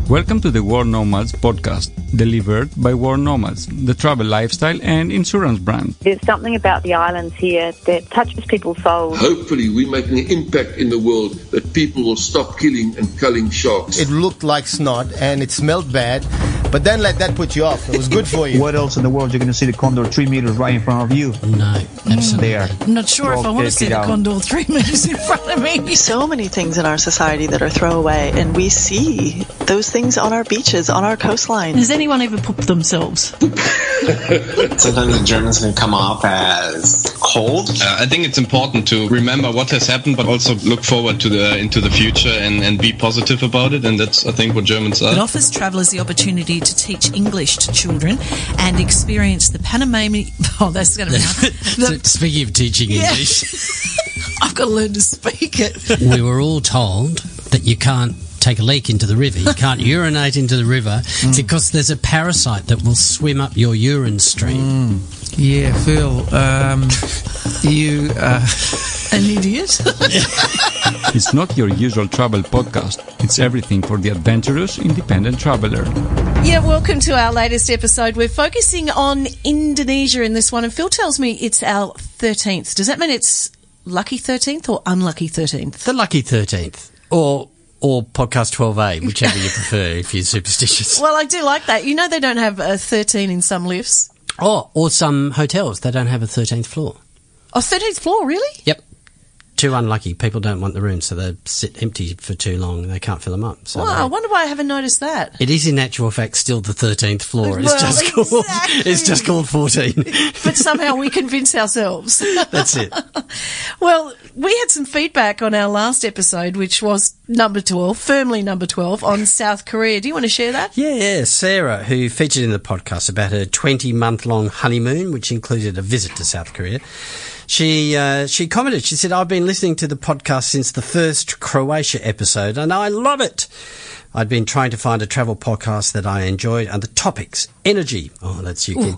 Welcome to the World Nomads podcast, delivered by World Nomads, the travel lifestyle and insurance brand. There's something about the islands here that touches people's souls. Hopefully we're making an impact in the world that people will stop killing and culling sharks. It looked like snot and it smelled bad, but then let that put you off. It was good for you. What else in the world you're going to see the condor 3 meters right in front of you? No, absolutely. There. I'm not sure if I want to see the condor 3 meters in front of me. So many things in our society that are throwaway, and we see those things on our beaches, on our coastline. Has anyone ever pooped themselves? Sometimes the Germans can come off as cold. I think it's important to remember what has happened, but also look forward to into the future and be positive about it. And that's, I think, what Germans are. It offers travellers the opportunity to teach English to children and experience the Panamanian... Oh, that's going to be hard. Speaking of teaching English... I've got to learn to speak it. We were all told that you can't take a leak into the river. You can't urinate into the river because there's a parasite that will swim up your urine stream. Yeah, Phil, you... An idiot? It's not your usual travel podcast. It's everything for the adventurous, independent traveller. Yeah, welcome to our latest episode. We're focusing on Indonesia in this one, and Phil tells me it's our 13th. Does that mean it's lucky 13th or unlucky 13th? The lucky 13th. Or podcast 12A, whichever you prefer if you're superstitious. Well, I do like that. You know they don't have a 13 in some lifts. Oh, or some hotels, they don't have a 13th floor. Oh, 13th floor, really? Yep. Too unlucky. People don't want the rooms, so they sit empty for too long and they can't fill them up. So wow, I wonder why I haven't noticed that. It is in actual fact still the 13th floor. Well, It's just called 14. But somehow we convince ourselves. That's it. Well, we had some feedback on our last episode, which was number 12, firmly number 12, on South Korea. Do you want to share that? Yeah. Sarah, who featured in the podcast about her 20-month-long honeymoon, which included a visit to South Korea, she commented, she said, I've been listening to the podcast since the first Croatia episode and I love it. I'd been trying to find a travel podcast that I enjoyed and the topics, energy, oh, that's you, Kim,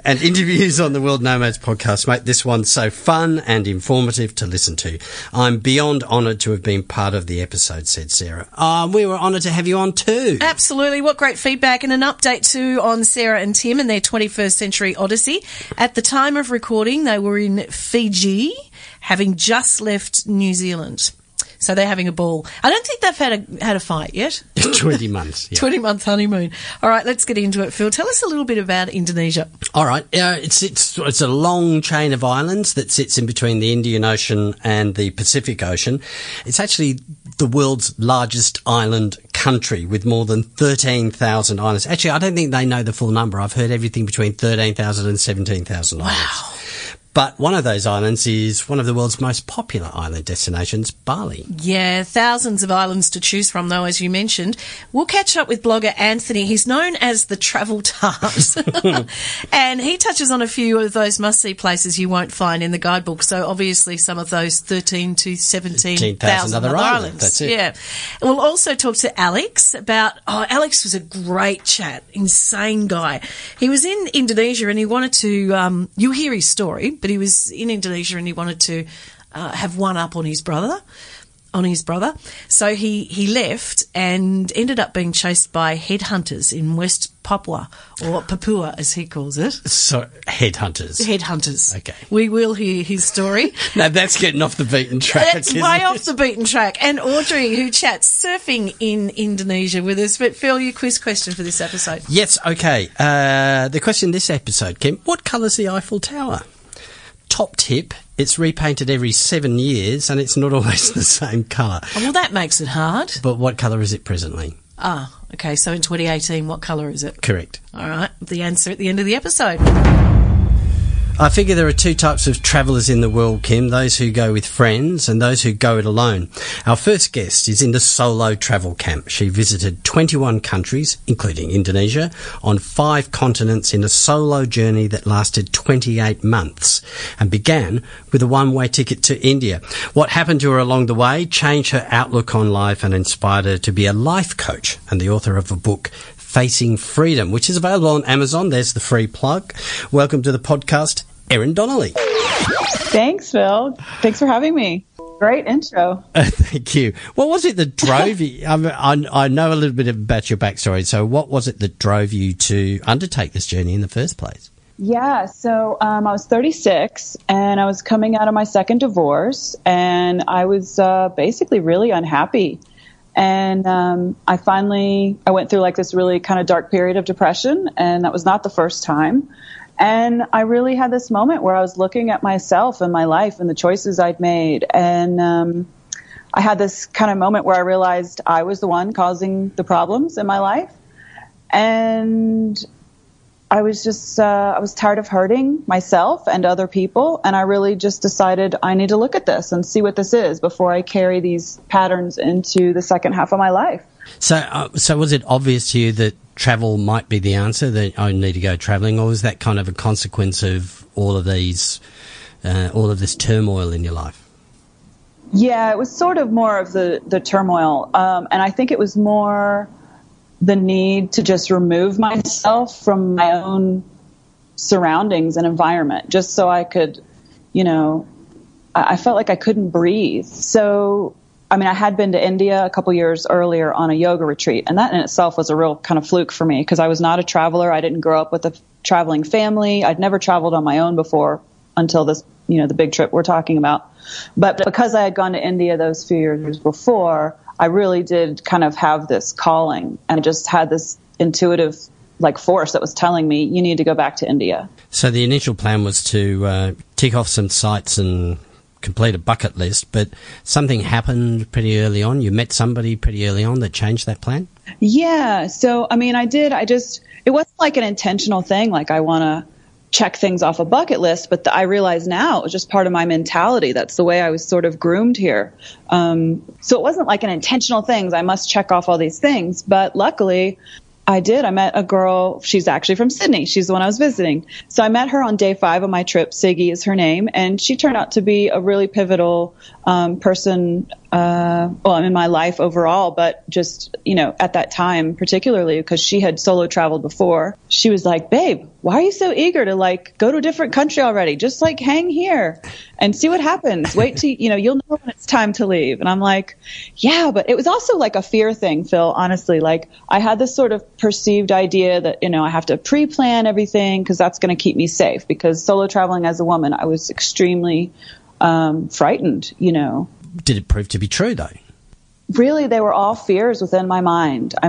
and interviews on the World Nomads podcast make this one so fun and informative to listen to. I'm beyond honoured to have been part of the episode, said Sarah. We were honoured to have you on too. Absolutely. What great feedback, and an update too on Sarah and Tim and their 21st century odyssey. At the time of recording, they were in Fiji, having just left New Zealand. So they're having a ball. I don't think they've had a fight yet. 20 months. Yeah. 20-month honeymoon. All right, let's get into it, Phil. Tell us a little bit about Indonesia. All right. It's a long chain of islands that sits in between the Indian Ocean and the Pacific Ocean. It's actually the world's largest island country with more than 13,000 islands. Actually, I don't think they know the full number. I've heard everything between 13,000 and 17,000 islands. Wow. But one of those islands is one of the world's most popular island destinations, Bali. Yeah, thousands of islands to choose from, though, as you mentioned. We'll catch up with blogger Anthony. He's known as the Travel Tars. And he touches on a few of those must-see places you won't find in the guidebook. So, obviously, some of those 13 to 17,000 other islands. That's it. Yeah. And we'll also talk to Alex about... Oh, Alex was a great chat. Insane guy. He was in Indonesia and he wanted to... you'll hear his story, but he was in Indonesia and he wanted to have one up on his brother. So he left and ended up being chased by headhunters in West-Papua, or Papua as he calls it. So, headhunters. Headhunters. Okay. We will hear his story. No, that's getting off the beaten track. That's way off the beaten track. And Audrey, who chats surfing in Indonesia with us. But Phil, your quiz question for this episode. Yes, okay. The question this episode, Kim, what colour's the Eiffel Tower? Top tip, it's repainted every 7 years and it's not always the same colour. Oh, well, that makes it hard. But what colour is it presently? Ah, okay, so in 2018, what colour is it? Correct. All right, the answer at the end of the episode. I figure there are two types of travellers in the world, Kim, those who go with friends and those who go it alone. Our first guest is in the solo travel camp. She visited 21 countries, including Indonesia, on 5 continents in a solo journey that lasted 28 months and began with a one-way ticket to India. What happened to her along the way changed her outlook on life and inspired her to be a life coach and the author of a book, Facing Freedom, which is available on Amazon. There's the free plug. Welcome to the podcast, Erin Donnelly. Thanks, Phil. Thanks for having me. Great intro. Thank you. What was it that drove you? I know a little bit about your backstory. So what was it that drove you to undertake this journey in the first place? Yeah, so I was 36, and I was coming out of my second divorce, and I was basically really unhappy. And I went through like this really kind of dark period of depression, and that was not the first time. And I really had this moment where I was looking at myself and my life and the choices I'd made. And I had this kind of moment where I realized I was the one causing the problems in my life. And I was just, I was tired of hurting myself and other people. And I really just decided I need to look at this and see what this is before I carry these patterns into the second half of my life. So was it obvious to you that travel might be the answer, that I need to go travelling, or was that kind of a consequence of all of this turmoil in your life? Yeah, it was sort of more of the turmoil. And I think it was more the need to just remove myself from my own surroundings and environment, just so I could, I felt like I couldn't breathe. So, I had been to India a couple years earlier on a yoga retreat, and that in itself was a real kind of fluke for me because I was not a traveler. I didn't grow up with a traveling family. I'd never traveled on my own before until this, the big trip we're talking about. But because I had gone to India those few years before, I really did kind of have this calling, and I just had this intuitive force that was telling me, you need to go back to India. So the initial plan was to tick off some sites and complete a bucket list, but something happened pretty early on. You met somebody pretty early on that changed that plan? Yeah. So, I did. It wasn't like an intentional thing, like I want to check things off a bucket list, but I realize now it was just part of my mentality. That's the way I was sort of groomed here. So it wasn't like an intentional thing. I must check off all these things, but luckily I did. I met a girl. She's actually from Sydney. She's the one I was visiting. So I met her on day 5 of my trip. Siggy is her name. And she turned out to be a really pivotal person, in my life overall, but just, at that time particularly because she had solo traveled before. She was like, babe, why are you so eager to go to a different country already? Just hang here and see what happens. Wait till, you'll know when it's time to leave. And I'm like, yeah, but it was also like a fear thing, Phil, honestly. I had this sort of perceived idea that, I have to pre-plan everything because that's going to keep me safe, because solo traveling as a woman, I was extremely frightened, Did it prove to be true, though? Really, they were all fears within my mind. I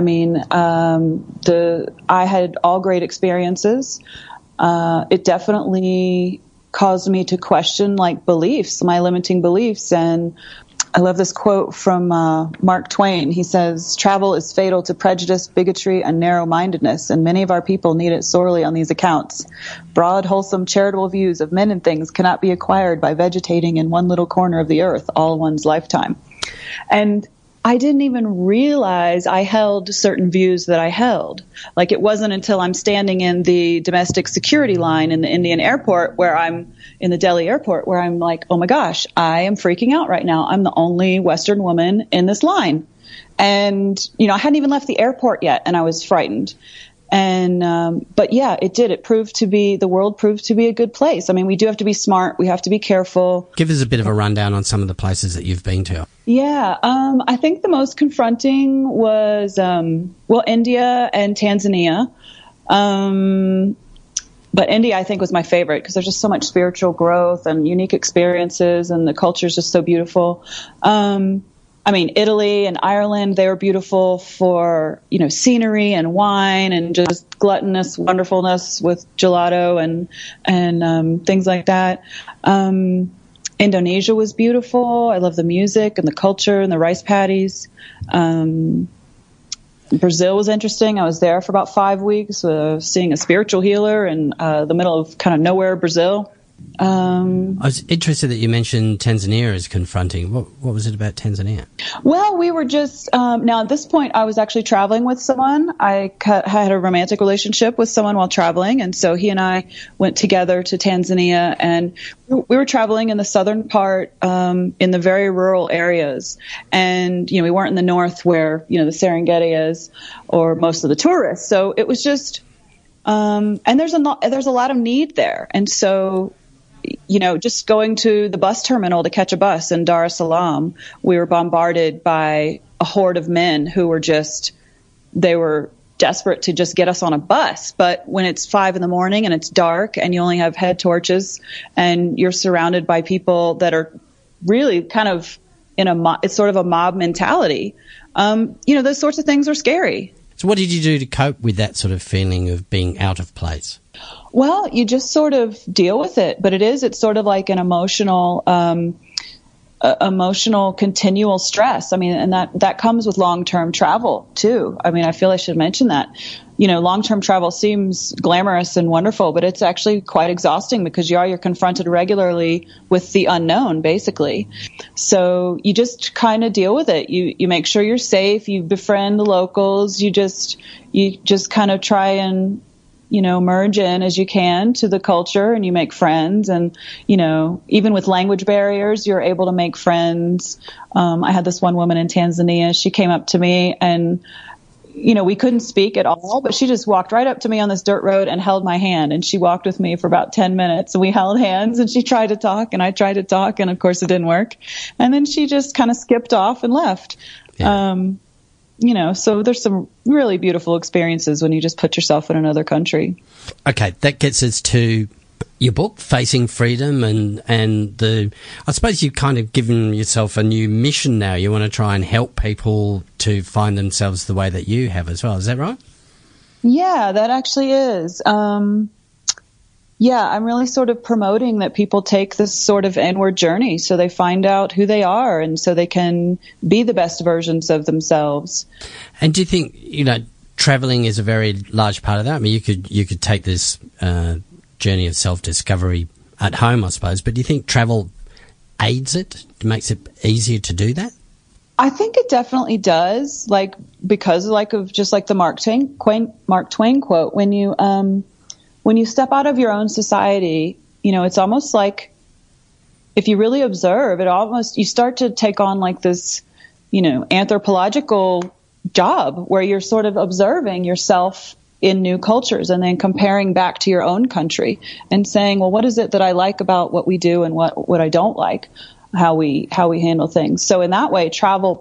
had all great experiences. It definitely caused me to question beliefs, my limiting beliefs. And I love this quote from Mark Twain. He says, travel is fatal to prejudice, bigotry, and narrow-mindedness, and many of our people need it sorely on these accounts. Broad, wholesome, charitable views of men and things cannot be acquired by vegetating in one little corner of the earth all one's lifetime. And I didn't even realize I held certain views that I held. It wasn't until I'm standing in the domestic security line in the Indian airport in the Delhi airport where I'm like, oh my gosh, I am freaking out right now. I'm the only Western woman in this line. And, I hadn't even left the airport yet and I was frightened. And, but yeah, it did. The world proved to be a good place. We do have to be smart. We have to be careful. Give us a bit of a rundown on some of the places that you've been to. Yeah. I think the most confronting was, India and Tanzania. But India, I think, was my favorite because there's just so much spiritual growth and unique experiences, and the culture is just so beautiful. Italy and Ireland, they were beautiful for, scenery and wine and just gluttonous wonderfulness with gelato and things like that. Indonesia was beautiful. I love the music and the culture and the rice paddies. Brazil was interesting. I was there for about 5 weeks, seeing a spiritual healer in the middle of kind of nowhere, Brazil. I was interested that you mentioned Tanzania as confronting. What was it about Tanzania? Well, we were just, now at this point I was actually traveling with someone. I had a romantic relationship with someone while traveling, and so he and I went together to Tanzania, and we were traveling in the southern part, in the very rural areas. And, we weren't in the north where, the Serengeti is, or most of the tourists. So it was just, and there's a lot of need there. And so just going to the bus terminal to catch a bus in Dar es Salaam, we were bombarded by a horde of men who were they were desperate to just get us on a bus. But when it's 5 a.m. and it's dark and you only have head torches and you're surrounded by people that are really kind of it's sort of a mob mentality, those sorts of things are scary. So what did you do to cope with that sort of feeling of being out of place? Well, you just sort of deal with it, but it's sort of like an emotional continual stress. I mean, and that comes with long-term travel too. I mean, I feel I should mention that. Long-term travel seems glamorous and wonderful, but it's actually quite exhausting because you're confronted regularly with the unknown, basically. So you just kind of deal with it. You make sure you're safe. You befriend the locals. You just kind of try and merge in as you can to the culture, and you make friends. And, even with language barriers, you're able to make friends. I had this one woman in Tanzania. She came up to me and, we couldn't speak at all, but she just walked right up to me on this dirt road and held my hand. And she walked with me for about 10 minutes and we held hands, and she tried to talk and I tried to talk, and of course it didn't work. And then she just kind of skipped off and left. Yeah. So there's some really beautiful experiences when you just put yourself in another country. Okay, that gets us to your book, Facing Freedom, and I suppose you've kind of given yourself a new mission now. You want to try and help people to find themselves the way that you have as well. Is that right? Yeah, that actually is. I'm really sort of promoting that people take this sort of inward journey so they find out who they are and so they can be the best versions of themselves. And do you think, traveling is a very large part of that? I mean, you could take this journey of self-discovery at home, I suppose, but do you think travel aids it, makes it easier to do that? I think it definitely does, because of just like the Mark Twain quote, when you step out of your own society, it's almost like, if you really observe it, you start to take on like this, anthropological job where you're sort of observing yourself in new cultures and then comparing back to your own country and saying, well, what is it that I like about what we do and what I don't like, how we handle things. So in that way, travel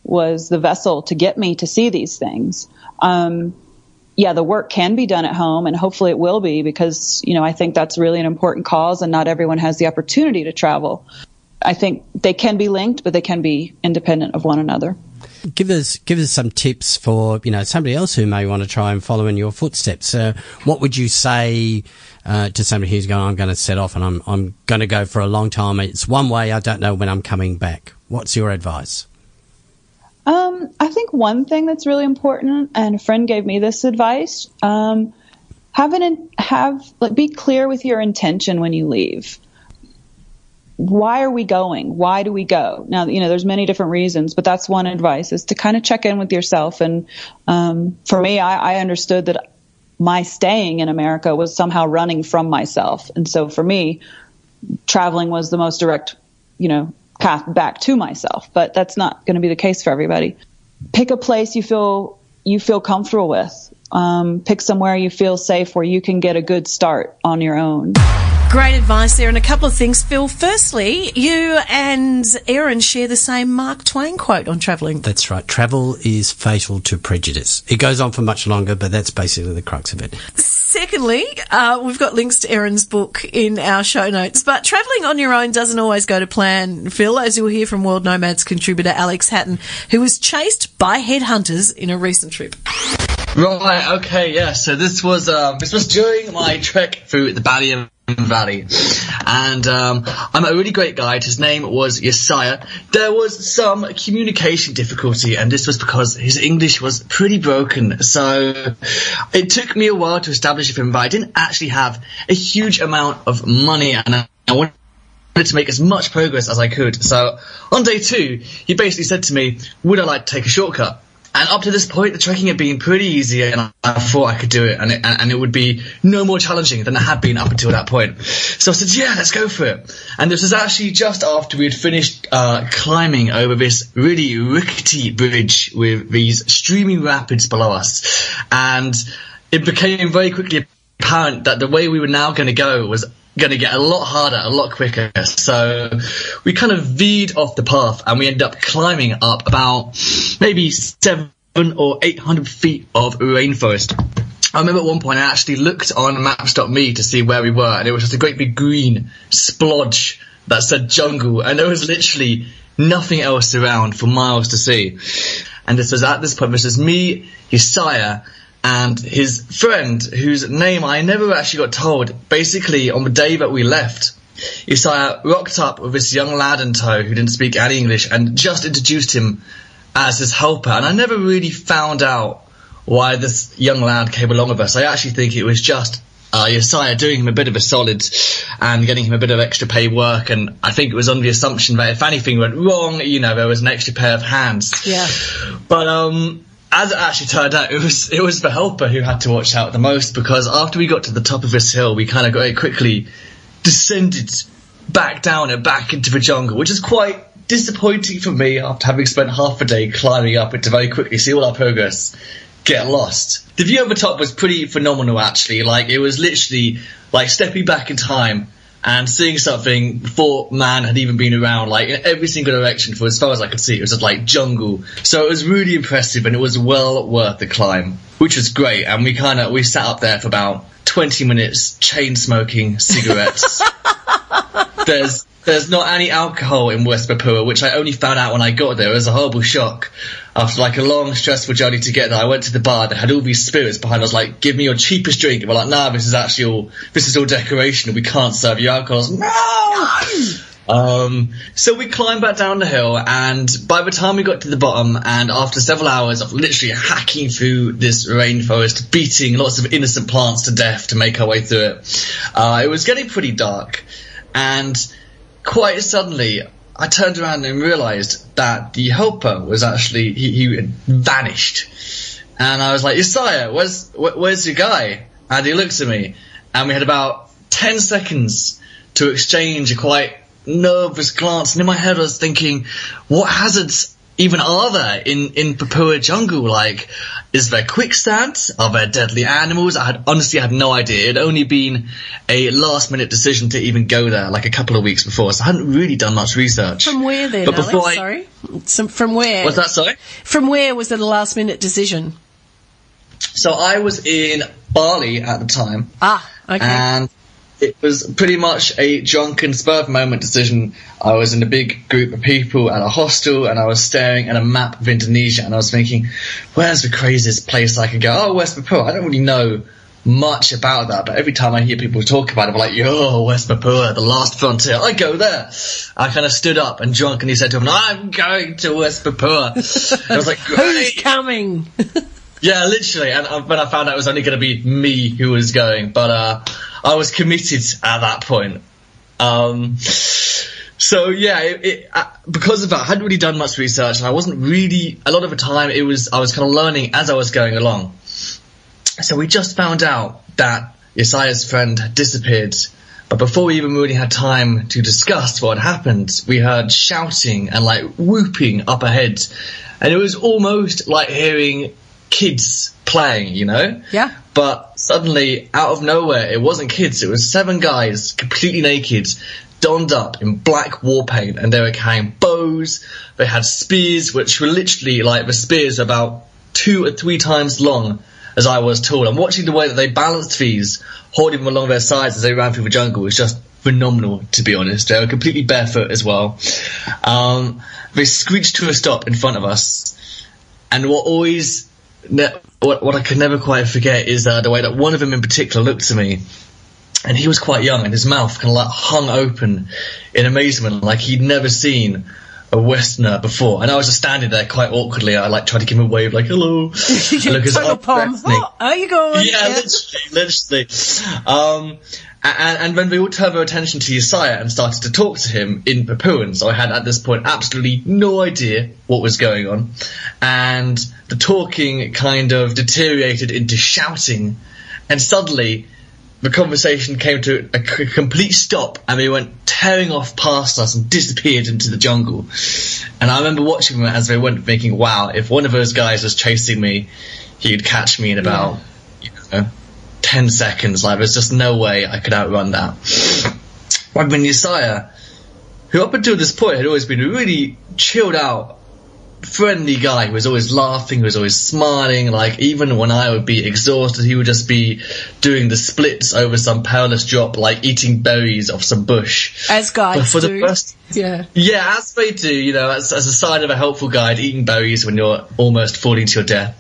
was the vessel to get me to see these things. The work can be done at home, and hopefully it will be, because, I think that's really an important cause and not everyone has the opportunity to travel. I think they can be linked, but they can be independent of one another. Give us some tips for, somebody else who may want to try and follow in your footsteps. What would you say to somebody who's going, I'm going to set off and I'm going to go for a long time. It's one way. I don't know when I'm coming back. What's your advice? I think one thing that's really important, and a friend gave me this advice, be clear with your intention when you leave. Why are we going? Why do we go? Now, there's many different reasons, but that's one advice, is to kind of check in with yourself. And for me, I understood that my staying in America was somehow running from myself. And so for me, traveling was the most direct, path back to myself. But that's not going to be the case for everybody. Pick a place you feel comfortable with. Pick somewhere you feel safe, where you can get a good start on your own. Great advice there, and a couple of things, Phil. Firstly, you and Erin share the same Mark Twain quote on travelling. That's right. Travel is fatal to prejudice. It goes on for much longer, but that's basically the crux of it. Secondly, we've got links to Erin's book in our show notes, but travelling on your own doesn't always go to plan, Phil, as you'll hear from World Nomads contributor Alex Hatton, who was chased by headhunters in a recent trip. Right, okay, yeah, so this was during my trek through the Balian Valley, and I met a really great guide. His name was Yesiah. There was some communication difficulty, and this was because his English was pretty broken, so it took me a while to establish with him, but I didn't actually have a huge amount of money, and I wanted to make as much progress as I could. So on day 2, he basically said to me, would I like to take a shortcut? And up to this point, the trekking had been pretty easy, and I thought I could do it, and it would be no more challenging than it had been up until that point. So I said, yeah, let's go for it. And this was actually just after we had finished climbing over this really rickety bridge with these streaming rapids below us. And it became very quickly apparent that the way we were now going to go was going to get a lot harder, a lot quicker. So we kind of veered off the path, and we ended up climbing up about maybe 700 or 800 feet of rainforest. I remember at one point I actually looked on Maps.me to see where we were, and it was just a great big green splodge that said jungle, and there was literally nothing else around for miles to see. And this was at this point, this was me, Isaiah, and his friend, whose name I never actually got told. Basically, on the day that we left, Isaiah rocked up with this young lad in tow who didn't speak any English and just introduced him as his helper. And I never really found out why this young lad came along with us. I actually think it was just Isaiah doing him a bit of a solid and getting him a bit of extra paid work. And I think it was on the assumption that if anything went wrong, there was an extra pair of hands. Yeah. But as it actually turned out, it was the helper who had to watch out the most, because after we got to the top of this hill, we kind of very quickly descended back down and back into the jungle, which is quite disappointing for me after having spent half a day climbing up it to very quickly see all our progress get lost. The view over top was pretty phenomenal, actually. Like, it was literally like stepping back in time and seeing something before man had even been around, like in every single direction for as far as I could see. It was just like jungle. So it was really impressive, and it was well worth the climb, which was great. And we sat up there for about 20 minutes, chain smoking cigarettes. There's not any alcohol in West Papua, which I only found out when I got there. It was a horrible shock. After like a long, stressful journey to get there, I went to the bar that had all these spirits behind. I was like, give me your cheapest drink. And we're like, nah, this is all decoration. We can't serve you alcohol. No! So we climbed back down the hill, and by the time we got to the bottom, and after several hours of literally hacking through this rainforest, beating lots of innocent plants to death to make our way through it was getting pretty dark. And quite suddenly, I turned around and realised that the helper was actually, he had vanished. And I was like, Isaiah, where's your guy? And he looks at me, and we had about 10 seconds to exchange a quite nervous glance. And in my head I was thinking, what hazards even are there in Papua jungle? Like, is there quicksand? Are there deadly animals? I honestly had no idea. It had only been a last-minute decision to even go there, like a couple of weeks before, so I hadn't really done much research. From where then, but Alex? Sorry? From where? What's that, sorry? From where was it a last-minute decision? So I was in Bali at the time. Ah, okay. And it was pretty much a drunken spur of the moment decision. I was in a big group of people at a hostel, and I was staring at a map of Indonesia, and I was thinking, where's the craziest place I could go? Oh, West Papua. I don't really know much about that, but every time I hear people talk about it, I'm like, yo, West Papua, the last frontier, I go there. I kind of stood up and drunkenly said to him, I'm going to West Papua. And I was like, great. Who's coming? Yeah, literally. And when I found out it was only going to be me who was going, but I was committed at that point. So yeah, because of that, I hadn't really done much research, and I wasn't really, a lot of the time I was kind of learning as I was going along. So we just found out that Isaiah's friend had disappeared, but before we even really had time to discuss what had happened, we heard shouting and like whooping up ahead, and it was almost like hearing kids playing, Yeah. But suddenly, out of nowhere, it wasn't kids, it was 7 guys, completely naked, donned up in black war paint, and they were carrying bows. They had spears, which were literally, like, the spears were about 2 or 3 times long as I was tall. And watching the way that they balanced these, holding them along their sides as they ran through the jungle, was just phenomenal, to be honest. They were completely barefoot as well. They screeched to a stop in front of us, and what I could never quite forget is the way that one of them in particular looked at me, and he was quite young, and his mouth kind of like hung open in amazement, like he'd never seen a Westerner before. And I was just standing there quite awkwardly. I like tried to give him a wave, like hello. Look as how are you going? Yeah, literally. And when we all turned our attention to Isaiah and started to talk to him in Papuan, so I had at this point absolutely no idea what was going on, and the talking kind of deteriorated into shouting, and suddenly the conversation came to a complete stop, and they went tearing off past us and disappeared into the jungle. And I remember watching them as they went, thinking, wow, if one of those guys was chasing me, he'd catch me in about 10 10 seconds. Like, there's just no way I could outrun that. But when Josiah, who up until this point had always been a really chilled out, friendly guy who was always laughing, who was always smiling, like even when I would be exhausted, he would just be doing the splits over some perilous drop, like eating berries off some bush. As guides do. Yeah, as they do, you know, as a sign of a helpful guide, eating berries when you're almost falling to your death.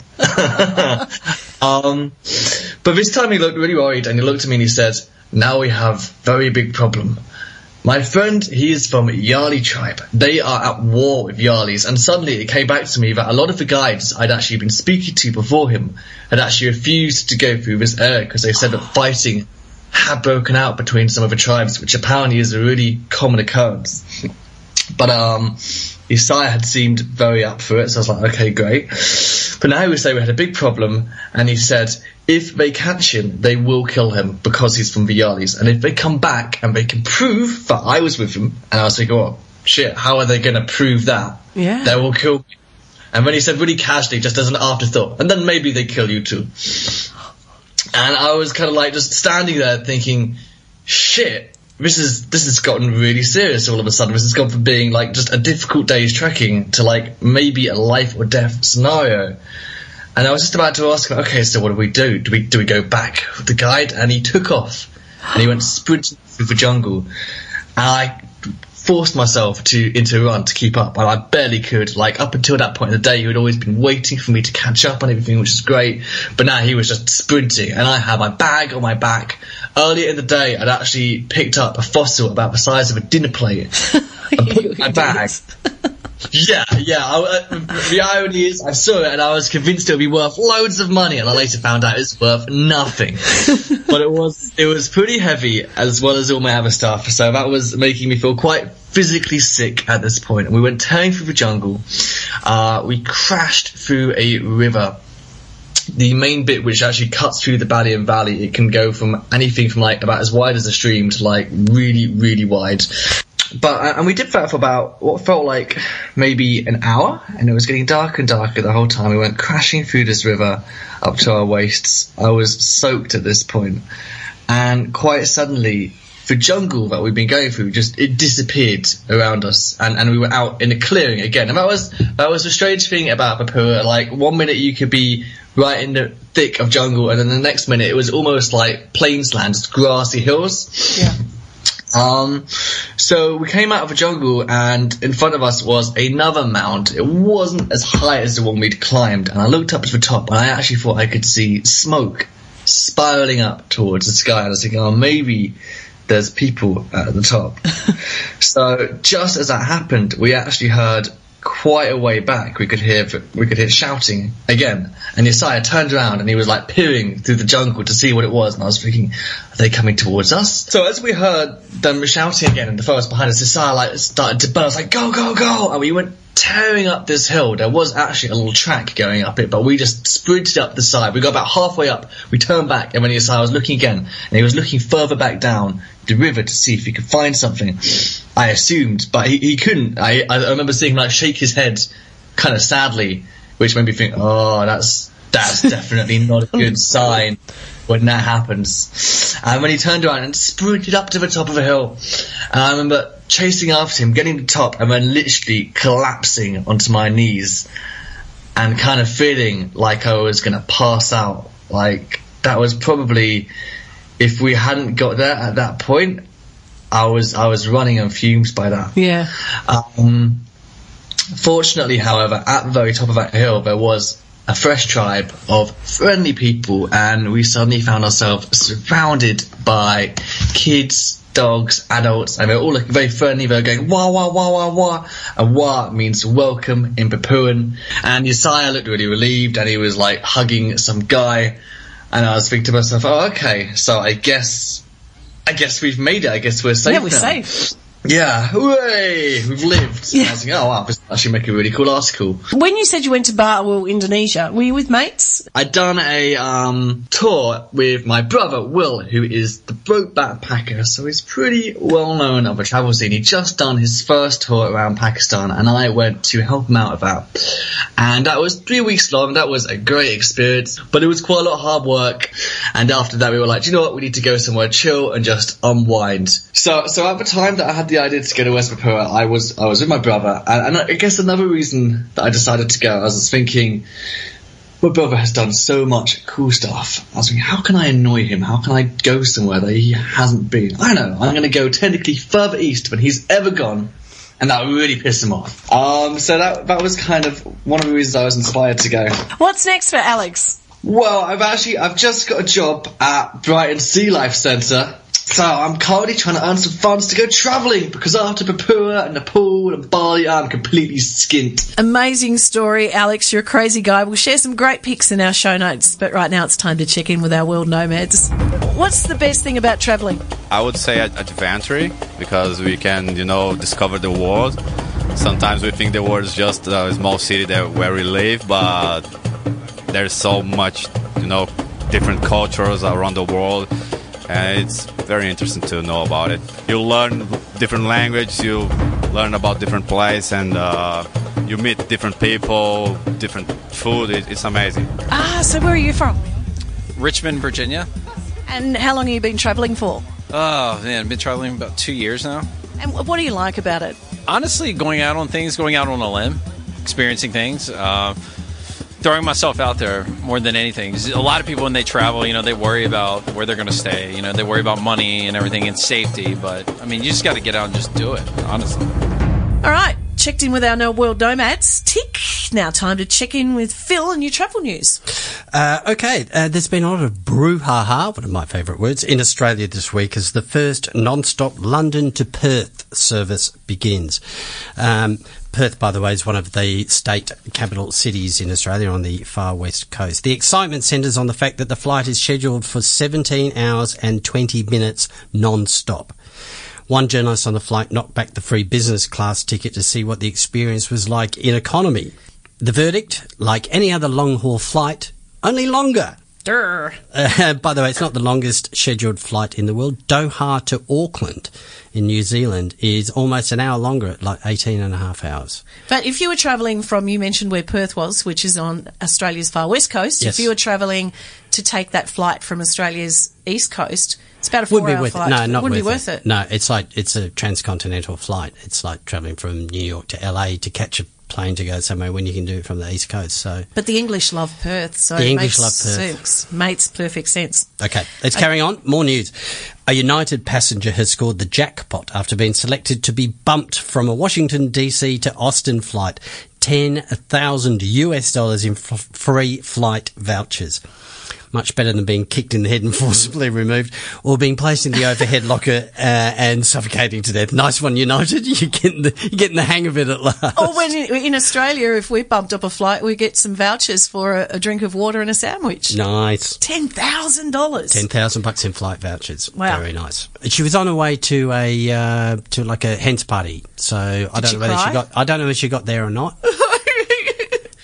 But this time he looked really worried, and he looked at me and he said, "Now we have very big problem. My friend, he is from Yali tribe. They are at war with Yalis." And suddenly it came back to me that a lot of the guides I'd actually been speaking to before him had actually refused to go through this area because they said that fighting had broken out between some of the tribes, which apparently is a really common occurrence. But Isaiah had seemed very up for it, so I was like, okay, great. But now he was saying we had a big problem, and he said if they catch him, they will kill him because he's from the Yalis. And if they come back and they can prove that I was with him, and I was thinking, oh, shit, how are they going to prove that? Yeah. They will kill me. And then he said really casually, just as an afterthought, and then maybe they kill you too. And I was kind of like just standing there thinking, shit, this has gotten really serious all of a sudden. This has gone from being like just a difficult day's trekking to like maybe a life or death scenario. And I was just about to ask him, okay, so what do we do? Do we go back with the guide? And he took off and he went sprinting through the jungle. And I forced myself into a run to keep up, and I barely could. Like, up until that point in the day, he had always been waiting for me to catch up on everything, which is great. But now he was just sprinting, and I had my bag on my back. Earlier in the day, I'd actually picked up a fossil about the size of a dinner plate and put it in my bag. Yeah. The irony is, I saw it and I was convinced it would be worth loads of money, and I later found out it's worth nothing. But it was pretty heavy, as well as all my other stuff. So that was making me feel quite physically sick at this point. And we went tearing through the jungle. We crashed through a river. The main bit which actually cuts through the Balian Valley, it can go from anything from like about as wide as a stream to like really, really wide. But and we did that for about what felt like maybe an hour, and it was getting darker and darker the whole time. We went crashing through this river up to our waists. I was soaked at this point, and quite suddenly the jungle that we've been going through it disappeared around us, and we were out in a clearing again. And that was the strange thing about Papua. Like, one minute you could be right in the thick of jungle, and then the next minute it was almost like plainslands, grassy hills. Yeah. So we came out of the jungle, and in front of us was another mound. It wasn't as high as the one we'd climbed, and I looked up to the top, and I actually thought I could see smoke spiraling up towards the sky. And I was thinking, oh, maybe there's people at the top. So just as that happened, we actually heard quite a way back. We could hear shouting again, and Josiah turned around and he was like peering through the jungle to see what it was, and I was thinking, are they coming towards us? So as we heard them shouting again in the forest behind us, Josiah like started to burn. I was like, go, go, go, and we went tearing up this hill. There was actually a little track going up it, but we just sprinted up the side. We got about halfway up, we turned back, and when Josiah was looking again, and he was looking further back down the river to see if he could find something, I assumed, but he couldn't. I remember seeing him like shake his head kind of sadly, which made me think, oh, that's definitely not a good sign when that happens. And when he turned around and sprinted up to the top of a hill, and I remember chasing after him, getting to the top, and then literally collapsing onto my knees and kind of feeling like I was going to pass out. Like, that was probably, if we hadn't got there at that point, I was running on fumes by that. Yeah. Fortunately, however, at the very top of that hill, there was a fresh tribe of friendly people, and we suddenly found ourselves surrounded by kids, dogs, adults, and they were all looking very friendly. They were going, wah, wah, wah, wah, wah. And wah means welcome in Papuan. And Josiah looked really relieved, and he was like hugging some guy. And I was thinking to myself, oh, okay, so I guess we've made it. I guess we're safe now. Yeah, we're safe. Yeah, hooray! We've lived. Yeah. I was thinking, oh wow, this actually make a really cool article. When you said you went to Indonesia, were you with mates? I'd done a tour with my brother, Will, who is the broke backpacker, so he's pretty well known of the travel scene. He'd just done his first tour around Pakistan, and I went to help him out with that. And that was 3 weeks long. That was a great experience, but it was quite a lot of hard work. And after that, we were like, do you know what? We need to go somewhere chill and just unwind. So at the time that I had the idea to go to West Papua, I was with my brother, and I guess another reason that I decided to go, I was thinking, my brother has done so much cool stuff. I was thinking, how can I annoy him? How can I go somewhere that he hasn't been? I don't know. I'm going to go technically further east than he's ever gone, and that really pissed him off. So that was kind of one of the reasons I was inspired to go. What's next for Alex? Well, I've just got a job at Brighton Sea Life Centre. So I'm currently trying to earn some funds to go travelling, because after Papua and Nepal and Bali, I'm completely skint. Amazing story, Alex. You're a crazy guy. We'll share some great pics in our show notes, but right now it's time to check in with our world nomads. What's the best thing about travelling? I would say adventure, because we can, discover the world. Sometimes we think the world is just a small city where we live, but there's so much, different cultures around the world. And it's very interesting to know about it. You learn different language, you learn about different places, and you meet different people, different food. It's amazing. So where are you from? Richmond, Virginia. And how long have you been travelling for? Oh, man, I've been travelling about 2 years now. And what do you like about it? Honestly, going out on a limb, experiencing things. Throwing myself out there more than anything. A lot of people, when they travel, they worry about where they're going to stay. They worry about money and everything and safety. But, you just got to get out and just do it, honestly. All right. Checked in with our world nomads. Tick. Now time to check in with Phil and your travel news. Okay. There's been a lot of brouhaha, one of my favourite words, in Australia this week as the first non-stop London to Perth service begins. Perth, by the way, is one of the state capital cities in Australia on the far west coast. The excitement centres on the fact that the flight is scheduled for 17 hours and 20 minutes non-stop. One journalist on the flight knocked back the free business class ticket to see what the experience was like in economy. The verdict, like any other long-haul flight, only longer. By the way, it's not the longest scheduled flight in the world. Doha to Auckland in New Zealand is almost an hour longer at like 18 and a half hours. But if you were travelling from, you mentioned where Perth was, which is on Australia's far west coast. Yes. If you were travelling to take that flight from Australia's east coast, it's about a 4-hour flight. No, not wouldn't worth be worth it. No, it's a transcontinental flight. It's like travelling from New York to LA to catch a plane to go somewhere when you can do it from the east coast. So, but the English love Perth, so the it English makes love Perth. sense. Makes perfect sense. Okay, let's carry on. More news. A United passenger has scored the jackpot after being selected to be bumped from a Washington DC to Austin flight. $10,000 in free flight vouchers. Much better than being kicked in the head and forcibly removed, or being placed in the overhead locker and suffocating to death. Nice one, United. You're getting the hang of it at last. Or when in Australia, if we bumped up a flight, we get some vouchers for a drink of water and a sandwich. Nice. $10,000. $10,000 in flight vouchers. Wow. Very nice. She was on her way to a hen's party, so I don't know whether she got there or not.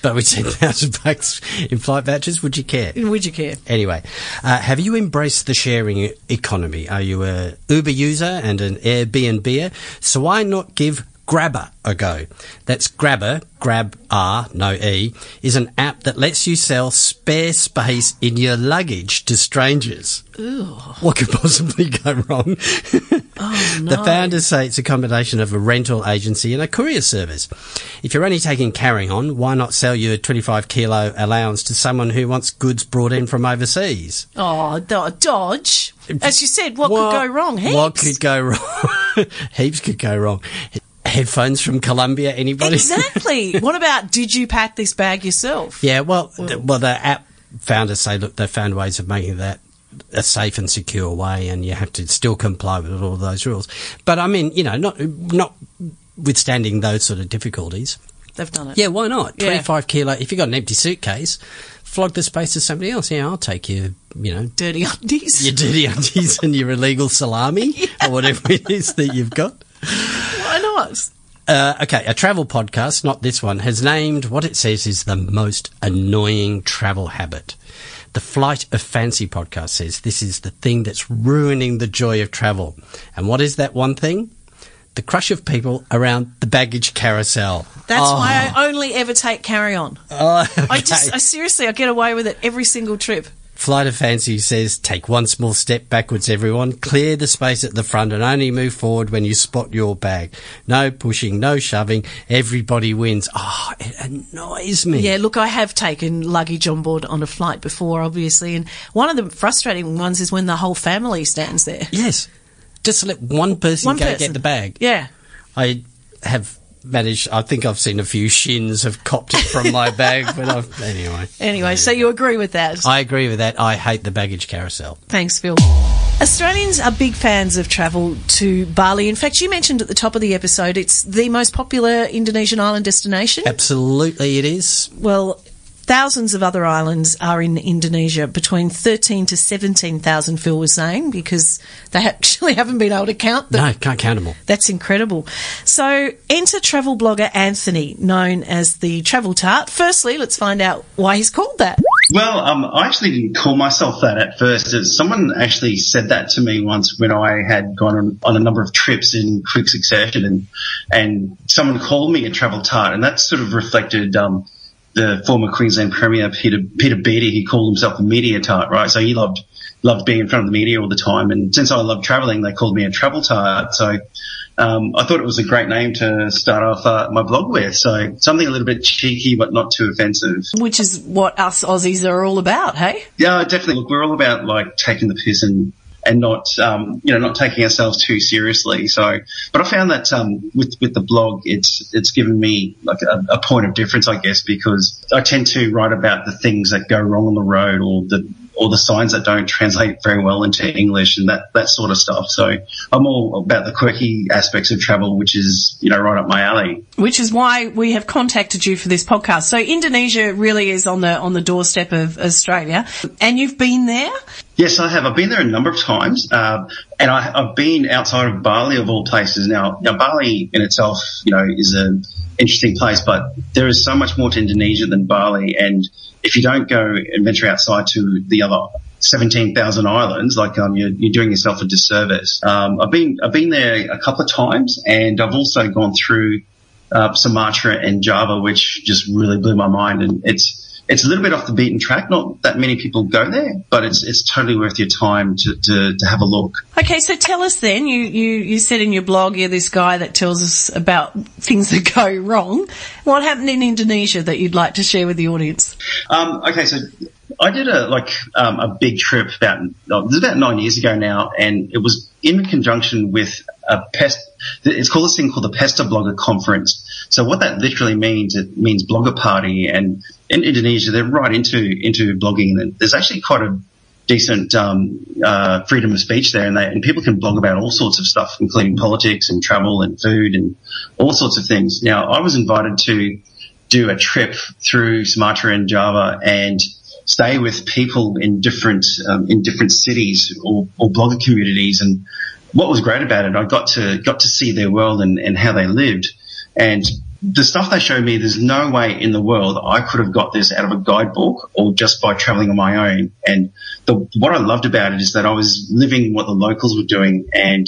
But with $10,000 in flight vouchers, would you care? Would you care? Anyway, have you embraced the sharing economy? Are you a Uber user and an Airbnb-er? So why not give Grabber a go? That's Grabber, Grab-R, no E, is an app that lets you sell spare space in your luggage to strangers. Ooh. What could possibly go wrong? Oh, no. The founders say it's a combination of a rental agency and a courier service. If you're only taking carry-on, why not sell your 25-kilo allowance to someone who wants goods brought in from overseas? Oh, Dodge. As you said, what could go wrong? Heaps. What could go wrong? Heaps could go wrong. Headphones from Colombia, anybody? Exactly. What about, did you pack this bag yourself? Yeah, the app founders say, look, they found ways of making that a safe and secure way, and you have to still comply with all of those rules. But I mean, notwithstanding those sort of difficulties, they've done it. Yeah, why not? Yeah. 25 kilo. If you've got an empty suitcase, flog the space to somebody else. Yeah, I'll take your, dirty undies. Your dirty undies and your illegal salami or whatever it is that you've got. Why not? Okay, a travel podcast, not this one, has named what it says is the most annoying travel habit. The Flight of Fancy podcast says this is the thing that's ruining the joy of travel. And what is that one thing? The crush of people around the baggage carousel. That's why I only ever take carry-on. Oh, okay. I seriously, I get away with it every single trip. Flight of Fancy says, take one small step backwards, everyone. Clear the space at the front and only move forward when you spot your bag. No pushing, no shoving. Everybody wins. Oh, it annoys me. Yeah, look, I have taken luggage on board on a flight before, obviously, and one of the frustrating ones is when the whole family stands there. Yes. Just let one person get the bag. Yeah. I have managed, I think I've seen a few shins have copped it from my bag, but anyway. Anyway, so you agree with that? I agree with that. I hate the baggage carousel. Thanks, Phil. Australians are big fans of travel to Bali. In fact, you mentioned at the top of the episode it's the most popular Indonesian island destination. Absolutely it is. Well, thousands of other islands are in Indonesia, between 13 to 17,000, Phil was saying, because they actually haven't been able to count them. No, can't count them all. That's incredible. So enter travel blogger Anthony, known as the Travel Tart. Firstly, let's find out why he's called that. Well, I actually didn't call myself that at first. Someone actually said that to me once when I had gone on a number of trips in quick succession, and someone called me a Travel Tart, and that sort of reflected the former Queensland Premier, Peter Beattie. He called himself a media tart, right? So he loved being in front of the media all the time. And since I love travelling, they called me a travel tart. So I thought it was a great name to start off my blog with. So something a little bit cheeky but not too offensive. Which is what us Aussies are all about, hey? Yeah, definitely. Look, we're all about like taking the piss and not, not taking ourselves too seriously. So, but I found that, with the blog, it's given me like a point of difference, I guess, because I tend to write about the things that go wrong on the road or the signs that don't translate very well into English and that sort of stuff. So I'm all about the quirky aspects of travel, which is, right up my alley. Which is why we have contacted you for this podcast. So Indonesia really is on the doorstep of Australia, and you've been there? Yes, I have. I've been there a number of times, and I've been outside of Bali, of all places. Now Bali in itself, is an interesting place, but there is so much more to Indonesia than Bali. And if you don't go and venture outside to the other 17,000 islands, like you're doing yourself a disservice. I've been there a couple of times, and I've also gone through Sumatra and Java, which just really blew my mind. And it's a little bit off the beaten track. Not that many people go there, but it's totally worth your time to have a look. Okay, so tell us then. You said in your blog you're this guy that tells us about things that go wrong. What happened in Indonesia that you'd like to share with the audience? Okay, so I did a big trip it was about 9 years ago now, and it was in conjunction with it's called this thing called the Pesta Blogger Conference. So what that literally means, it means blogger party, and in Indonesia they're right into blogging, and there's actually quite a decent freedom of speech there, and people can blog about all sorts of stuff, including politics and travel and food and all sorts of things. Now I was invited to do a trip through Sumatra and Java and stay with people in different cities or blogger communities. And what was great about it, I got to see their world and how they lived. And the stuff they showed me, there's no way in the world I could have got this out of a guidebook or just by traveling on my own. And what I loved about it is that I was living what the locals were doing, and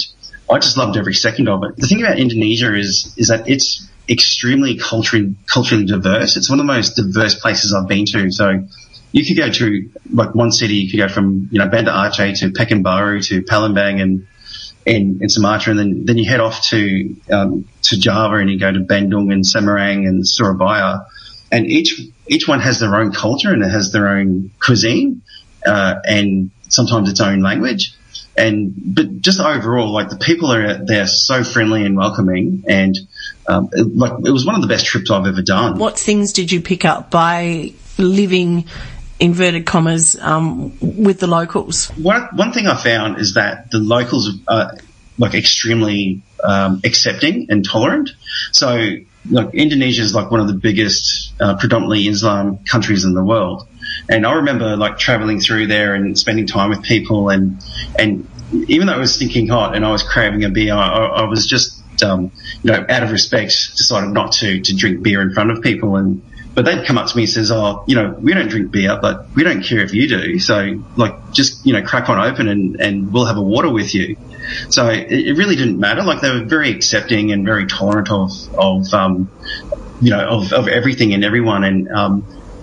I just loved every second of it. The thing about Indonesia is that it's extremely culturally diverse. It's one of the most diverse places I've been to. So you could go to like one city, you could go from Banda Aceh to Pekanbaru to Palembang and in Sumatra, and then you head off to Java and you go to Bandung and Semarang and Surabaya, and each one has their own culture and it has their own cuisine and sometimes its own language. But just overall, like the people they're so friendly and welcoming, and it was one of the best trips I've ever done. What things did you pick up by living, inverted commas, with the locals? One thing I found is that the locals are like extremely accepting and tolerant. So like Indonesia is like one of the biggest predominantly Islam countries in the world. And I remember like traveling through there and spending time with people, and even though it was stinking hot and I was craving a beer, I was just out of respect, decided not to drink beer in front of people. But they'd come up to me and says, we don't drink beer, but we don't care if you do. So, just, crack on open and we'll have a water with you. So it really didn't matter. They were very accepting and very tolerant of everything and everyone.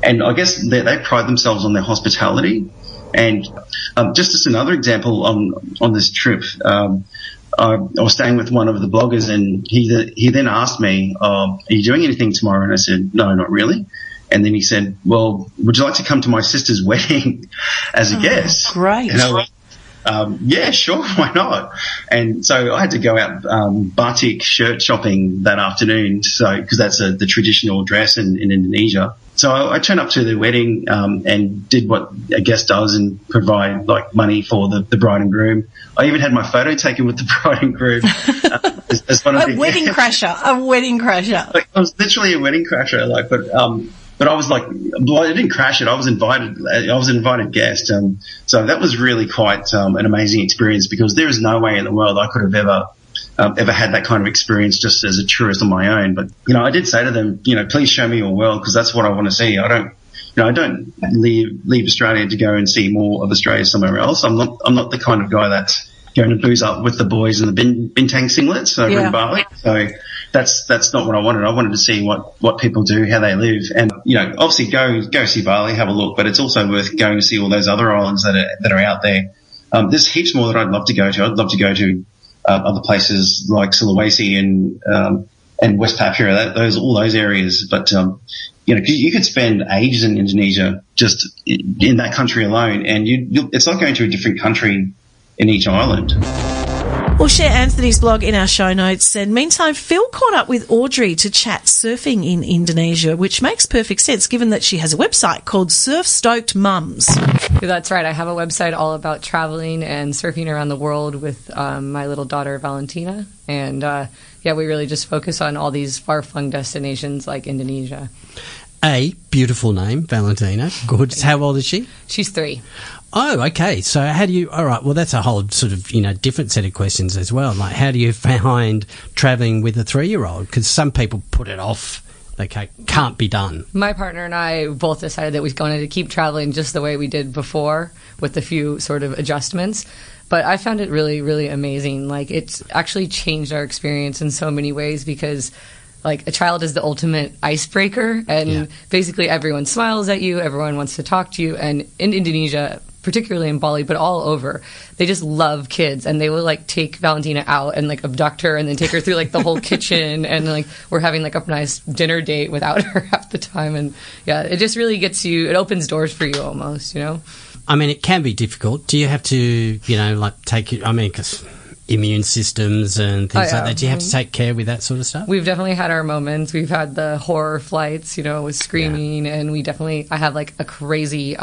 And I guess they pride themselves on their hospitality. And just as another example on this trip, I was staying with one of the bloggers, and he then asked me, "Are you doing anything tomorrow?" And I said, "No, not really." And then he said, "Well, would you like to come to my sister's wedding as a guest?" Great. And I went, yeah, sure, why not? And so I had to go out batik shirt shopping that afternoon, because that's the traditional dress in Indonesia. So I turned up to the wedding and did what a guest does and provide money for the bride and groom. I even had my photo taken with the bride and groom. As one of a wedding crasher. I was literally a wedding crasher. But I was I didn't crash it. I was invited. I was an invited guest. So that was really quite an amazing experience, because there is no way in the world I could have ever had that kind of experience just as a tourist on my own. But, I did say to them, please show me your world, because that's what I want to see. I don't leave Australia to go and see more of Australia somewhere else. I'm not the kind of guy that's going to booze up with the boys in the bintang singlets over in Bali. So that's not what I wanted. I wanted to see what people do, how they live, and obviously go see Bali, have a look. But it's also worth going to see all those other islands that are out there. There's heaps more that I'd love to go to. I'd love to go to other places like Sulawesi and West Papua, all those areas. But you could spend ages in Indonesia just in that country alone, and it's like going to a different country in each island. We'll share Anthony's blog in our show notes. And meantime, Phil caught up with Audrey to chat surfing in Indonesia, which makes perfect sense given that she has a website called Surf-Stoked-Moms. That's right. I have a website all about traveling and surfing around the world with my little daughter, Valentina. And, we really just focus on all these far-flung destinations like Indonesia. A beautiful name, Valentina. Good. How old is she? She's 3. Oh, okay. So how do you... All right, well, that's a whole sort of, different set of questions as well. How do you find travelling with a 3-year-old? Because some people put it off. They can't be done. My partner and I both decided that we wanted to keep travelling just the way we did before, with a few sort of adjustments. But I found it really, really amazing. It's actually changed our experience in so many ways, because... a child is the ultimate icebreaker, and basically everyone smiles at you, everyone wants to talk to you, and in Indonesia, particularly in Bali, but all over, they just love kids, and they will take Valentina out and abduct her and then take her through the whole kitchen, and we're having a nice dinner date without her half the time, and it just really gets you, it opens doors for you almost, I mean, it can be difficult. Do you have to, take it, because immune systems and things like that. Do you have to take care with that sort of stuff? We've definitely had our moments. We've had the horror flights, with screaming, and I have a crazy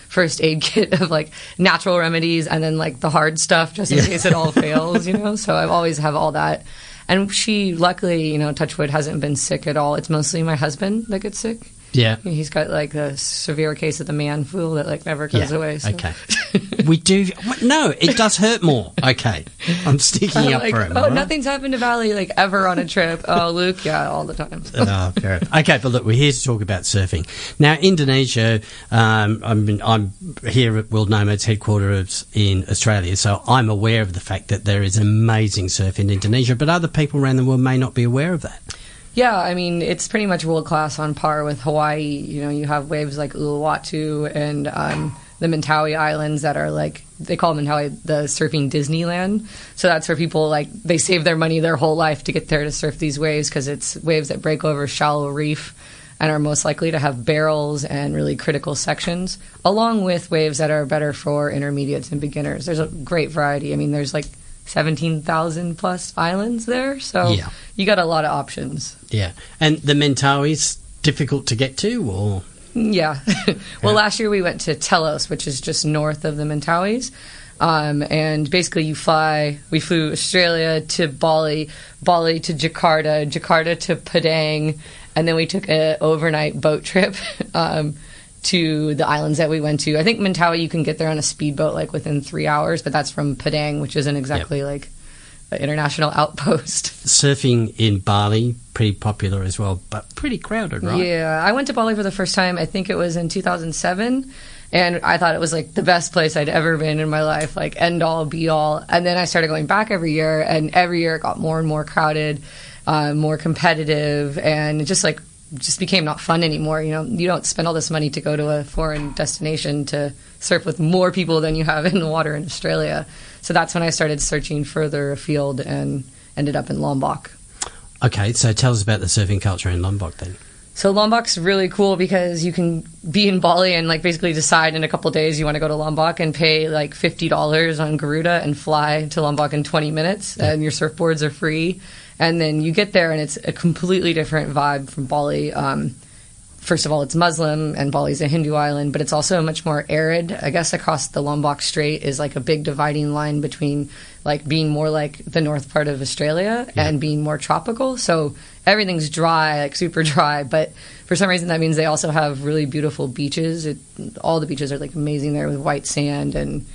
first aid kit of natural remedies and then the hard stuff just in case it all fails, So I always have all that. And she, luckily, touch wood, hasn't been sick at all. It's mostly my husband that gets sick. Yeah. He's got the severe case of the man flu that never goes away. So. Okay. We do. No, it does hurt more. Okay. I'm sticking up for him. Oh, right? Nothing's happened to Valley ever on a trip. Oh, Luke, all the time. Fair enough. Okay, but look, we're here to talk about surfing. Now, Indonesia, I'm here at World Nomads headquarters in Australia, so I'm aware of the fact that there is amazing surf in Indonesia, but other people around the world may not be aware of that. Yeah, I mean, it's pretty much world-class on par with Hawaii. You have waves like Uluwatu and the Mentawai Islands that are they call Mentawai the surfing Disneyland. So that's where people, they save their money their whole life to get there to surf these waves, because it's waves that break over shallow reef and are most likely to have barrels and really critical sections, along with waves that are better for intermediates and beginners. There's a great variety. I mean, there's 17,000 plus islands there, so you got a lot of options. Yeah, and the Mentawai's difficult to get to, or? Yeah. Well, last year we went to Telos, which is just north of the Mentawais, and basically we flew Australia to Bali, Bali to Jakarta, Jakarta to Padang, and then we took an overnight boat trip to the islands that we went to. I think Mentawai you can get there on a speedboat within 3 hours, but that's from Padang, which isn't exactly international outpost. Surfing in Bali, pretty popular as well, but pretty crowded, right? Yeah, I went to Bali for the first time, I think it was in 2007, and I thought it was like the best place I'd ever been in my life, like end all be all. And then I started going back every year, and every year it got more and more crowded, more competitive, and it just became not fun anymore. You know, you don't spend all this money to go to a foreign destination to surf with more people than you have in the water in Australia. So that's when I started searching further afield and ended up in Lombok. Okay, so tell us about the surfing culture in Lombok then. So Lombok's really cool because you can be in Bali and like basically decide in a couple days you want to go to Lombok and pay like $50 on Garuda and fly to Lombok in 20 minutes, and your surfboards are free. And then you get there and it's a completely different vibe from Bali. First of all, it's Muslim and Bali's a Hindu island, but it's also much more arid. I guess across the Lombok Strait is like a big dividing line between like being more like the north part of Australia and being more tropical. So everything's dry, like super dry, but for some reason that means they also have really beautiful beaches. All the beaches are like amazing there with white sand, and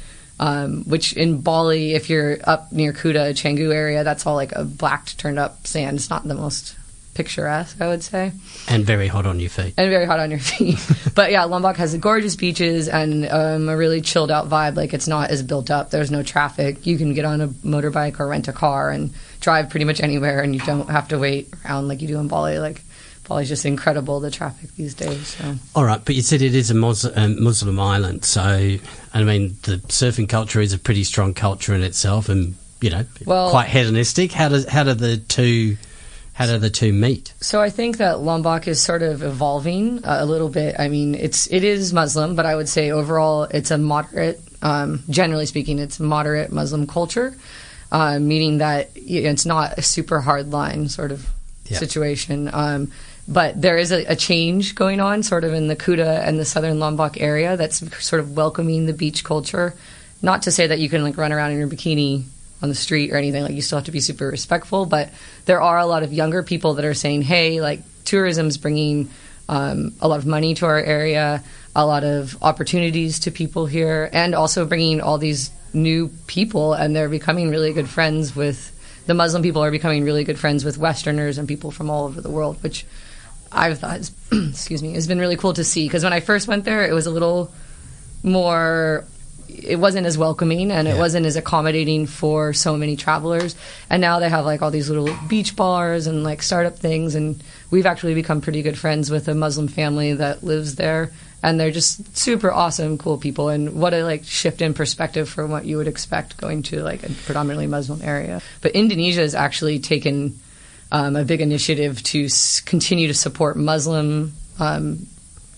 which in Bali, if you're up near Kuta, Canggu area, that's all like a black turned up sand. It's not the most picturesque, I would say. And very hot on your feet. And very hot on your feet. But yeah, Lombok has gorgeous beaches and a really chilled out vibe. Like, it's not as built up. There's no traffic. You can get on a motorbike or rent a car and drive pretty much anywhere, and you don't have to wait around like you do in Bali. Like, Bali's just incredible, the traffic these days. So. All right, but you said it is a Muslim island, so, I mean, the surfing culture is a pretty strong culture in itself and, you know, quite hedonistic. How do the two meet? So I think that Lombok is sort of evolving a little bit. I mean, it is Muslim, but I would say overall it's a moderate, generally speaking, it's moderate Muslim culture, meaning that it's not a super hard line sort of situation. But there is a change going on sort of in the Kuta and the southern Lombok area that's sort of welcoming the beach culture. Not to say that you can like run around in your bikini on the street or anything, like you still have to be super respectful, but there are a lot of younger people that are saying, hey, like tourism's bringing a lot of money to our area, a lot of opportunities to people here, and also bringing all these new people, and they're becoming really good friends with, the Muslim people are becoming really good friends with Westerners and people from all over the world, which I've thought has, has been really cool to see, because when I first went there, it was a little more, it wasn't as welcoming and it wasn't as accommodating for so many travelers. And now they have like all these little beach bars and like startup things, and we've actually become pretty good friends with a Muslim family that lives there, and they're just super awesome, cool people. And what a like shift in perspective from what you would expect going to like a predominantly Muslim area. But Indonesia has actually taken a big initiative to continue to support Muslim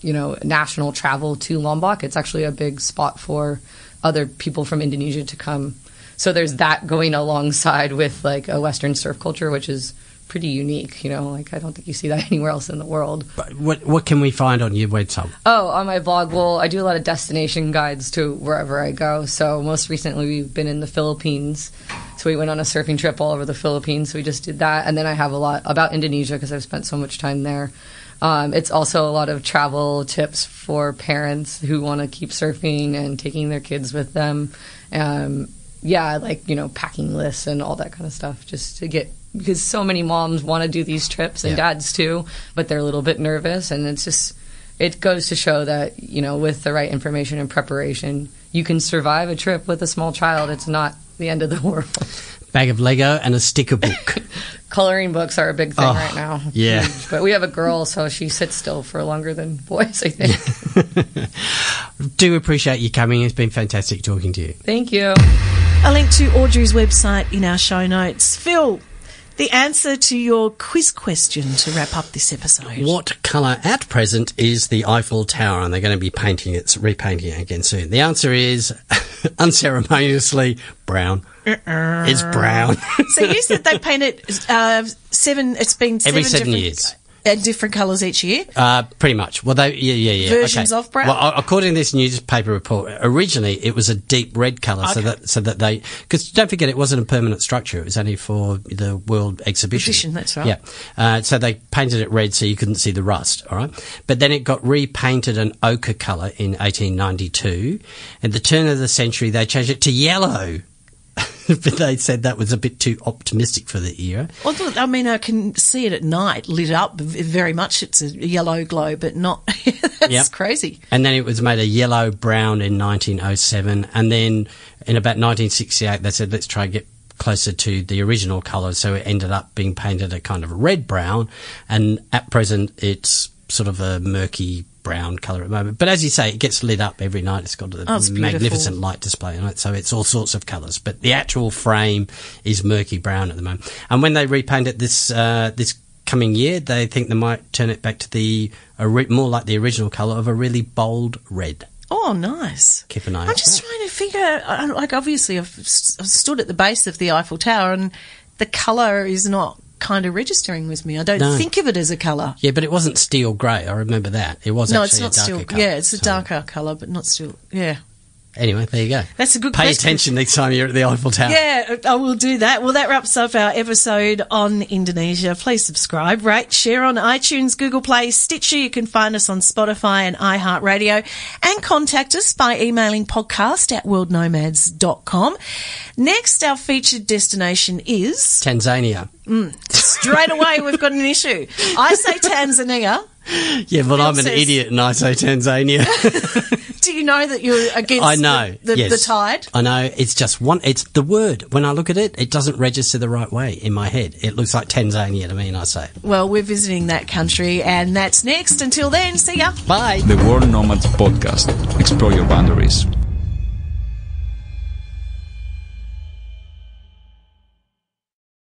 national travel to Lombok. It's actually a big spot for other people from Indonesia to come. So there's that going alongside with like a Western surf culture, which is pretty unique. Like I don't think you see that anywhere else in the world. But what can we find on your website? Oh, on my blog, well, I do a lot of destination guides to wherever I go. So most recently we've been in the Philippines. So we went on a surfing trip all over the Philippines. So we just did that. And then I have a lot about Indonesia because I've spent so much time there. It's also a lot of travel tips for parents who want to keep surfing and taking their kids with them. Packing lists and all that kind of stuff, just to get, because so many moms want to do these trips and dads too, but they're a little bit nervous. And it goes to show that, with the right information and preparation, you can survive a trip with a small child. It's not the end of the world. Bag of Lego and a sticker book. Coloring books are a big thing right now. Yeah. Huge. But we have a girl, so she sits still for longer than boys, I think. Do appreciate you coming. It's been fantastic talking to you. Thank you. A link to Audrey's website in our show notes. Phil, the answer to your quiz question to wrap up this episode. What colour at present is the Eiffel Tower? And they're going to be repainting it again soon. The answer is, unceremoniously, brown. It's brown. So you said they paint it every 7 years. Different colours each year? Pretty much. Well, Versions of brown? Well, according to this newspaper report, originally it was a deep red colour, so that they, because don't forget it wasn't a permanent structure, it was only for the World Exhibition. That's right. Yeah. So they painted it red so you couldn't see the rust, all right? But then it got repainted an ochre colour in 1892. At the turn of the century, they changed it to yellow. But they said that was a bit too optimistic for the era. Well, I mean, I can see it at night, lit up very much. It's a yellow glow, but not... That's crazy. And then it was made a yellow-brown in 1907. And then in about 1968, they said, let's try and get closer to the original colour. So it ended up being painted a kind of red-brown. And at present, it's sort of a murky brown colour at the moment. But as you say, it gets lit up every night. It's got a magnificent light display on it, so it's all sorts of colours. But the actual frame is murky brown at the moment. And when they repaint it this coming year, they think they might turn it back to the more like the original colour of a really bold red. Oh, nice. Keep an eye on I'm just trying to figure, like, obviously I've stood at the base of the Eiffel Tower and the colour is not kind of registering with me. I don't think of it as a colour. Yeah, but it wasn't steel grey. I remember that. It was actually a darker colour. Yeah, it's a darker colour, but not steel. Yeah. Anyway, there you go. That's a good Pay attention next time you're at the Eiffel Tower. Yeah, I will do that. Well, that wraps up our episode on Indonesia. Please subscribe, rate, share on iTunes, Google Play, Stitcher. You can find us on Spotify and iHeartRadio, and contact us by emailing podcast@world-nomads.com. Next, our featured destination is... Tanzania. Straight away, we've got an issue. I say Tanzania. Yeah, but I'm an idiot and I say Tanzania. Do you know that you're against the tide? I know. It's just it's the word. When I look at it, it doesn't register the right way in my head. It looks like Tanzania to me and I say it. Well, we're visiting that country and that's next. Until then, see ya. Bye. The World Nomads podcast. Explore your boundaries.